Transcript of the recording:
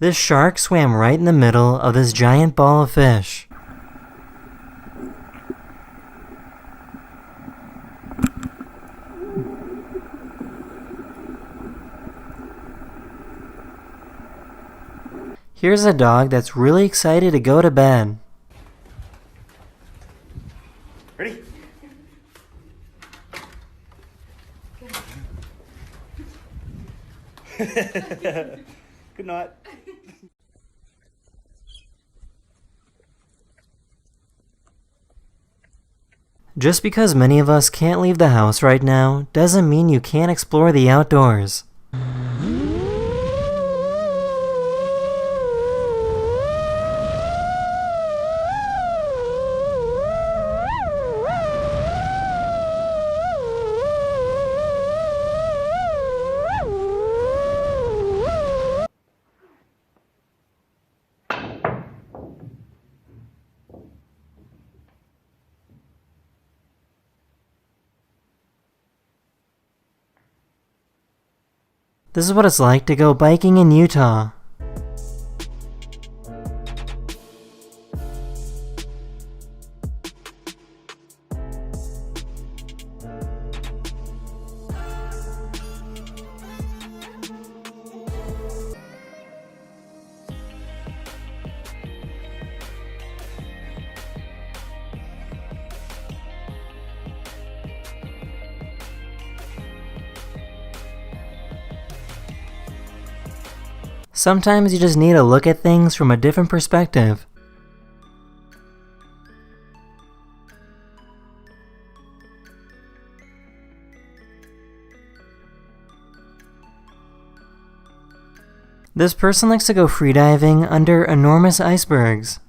This shark swam right in the middle of this giant ball of fish. Here's a dog that's really excited to go to bed. Ready? Good night. Just because many of us can't leave the house right now doesn't mean you can't explore the outdoors. This is what it's like to go biking in Utah. Sometimes you just need to look at things from a different perspective. This person likes to go freediving under enormous icebergs.